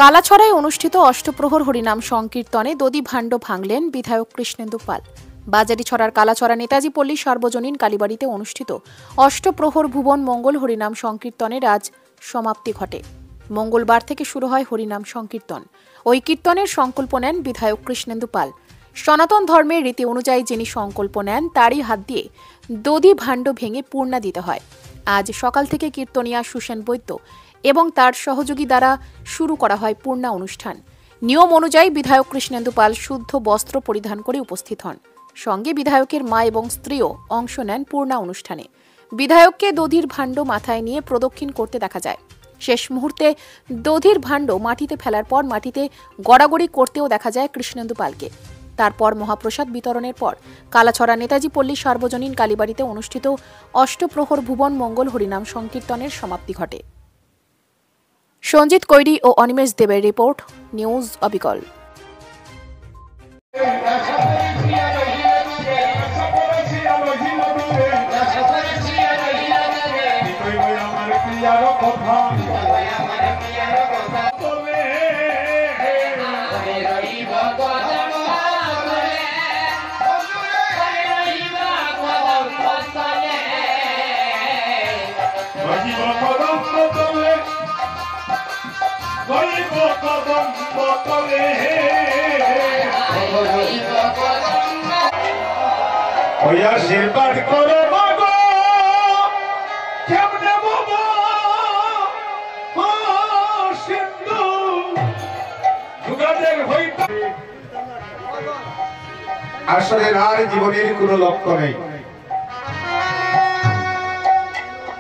কালাছড়ায় অনুষ্ঠিত অষ্টপ্রহর হরিনাম সংকীর্তনে দধি ভাণ্ড ভাঙলেন বিধায়ক কৃষ্ণেন্দু পাল। বাজারিছড়ার কালাছড়া নেতাজি পল্লী সার্বজনীন কালীবাড়িতে অনুষ্ঠিত অষ্টপ্রহর ভুবন মঙ্গল হরিনাম সংকীর্তনের আজ সমাপ্তি ঘটে। মঙ্গলবার থেকে শুরু হয় হরিনাম সংকীর্তন। ওই কীর্তনের সংকল্প নেন বিধায়ক কৃষ্ণেন্দু পাল। সনাতন ধর্মের রীতি অনুযায়ী যিনি সংকল্প নেন তারই হাত দিয়ে দধি ভাণ্ড ভেঙে পূর্ণা দিতে হয়। আজ সকাল থেকে কীর্তনিয়া সুসেন বৈদ্য এবং তার সহযোগী দ্বারা শুরু করা হয় পূর্ণা অনুষ্ঠান। নিয়ম অনুযায়ী বিধায়ক কৃষ্ণেন্দু পাল শুদ্ধ বস্ত্র পরিধান করে উপস্থিত হন। সঙ্গে বিধায়কের মা এবং স্ত্রীও অংশ নেন পূর্ণা অনুষ্ঠানে। বিধায়ককে দধির ভাণ্ড মাথায় নিয়ে প্রদক্ষিণ করতে দেখা যায়। শেষ মুহূর্তে দধির ভাণ্ড মাটিতে ফেলার পর মাটিতে গড়াগড়ি করতেও দেখা যায় কৃষ্ণেন্দু পালকে। তারপর মহাপ্রসাদ বিতরণের পর কালাছড়া নেতাজি পল্লী সার্বজনীন কালীবাড়িতে অনুষ্ঠিত অষ্টপ্রহর ভুবন মঙ্গল হরিনাম সংকীর্তনের সমাপ্তি ঘটে। সঞ্জিত কৈরি ও অনিমেষ দেবের রিপোর্ট, নিউজ অবিকল। আশীর্বাদ করো মাগো কেমনে বাবা সিন্ধু যুগাদের হইতে আসলে আর জীবনের কোনো লক্ষ্য নেই।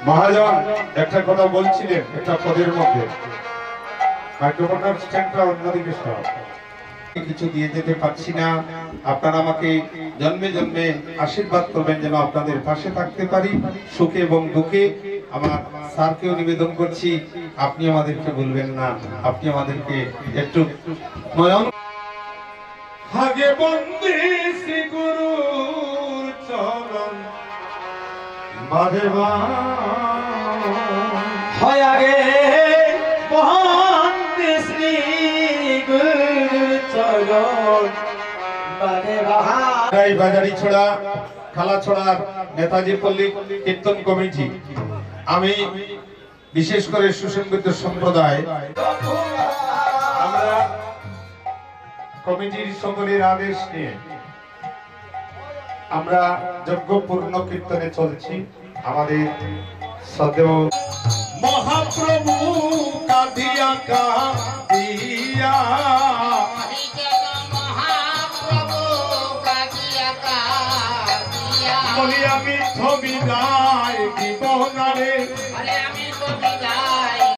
মহাজন একটা কথা বলছিলেন একটা পদের মধ্যে, মাইক্রোফোনের স্ট্যান্ডটা অন্যদিকে সব কিছু দিয়ে যেতে পারছি না। আপনারা আমাকে জন্মে জন্মে আশীর্বাদ করবেন যেন আপনাদের পাশে থাকতে পারি সুখে এবং দুঃখে। আমার স্যারকেও নিবেদন করছি আপনি আমাদেরকে বলবেন না, আপনি আমাদেরকে একটু নয়ন হাগে বন্দী শ্রী গুরুর চরণ বারে হয় আগে বন্দী শ্রী গুরুর চরণ বাজারিছড়া কালাছড়ার নেতাজি পল্লী কীর্তন কমিটি, আমি বিশেষ করে সুসেন বৈদ্য সম্প্রদায়, আমরা কমিটির সকলের আদেশ নিয়ে আমরা যজ্ঞ পূর্ণ কীর্তনে চলছি। আমাদের সদেও মহাপ্রভু কাঁদিয়া কাঁদিয়া আমি বিদায় দিব না রে।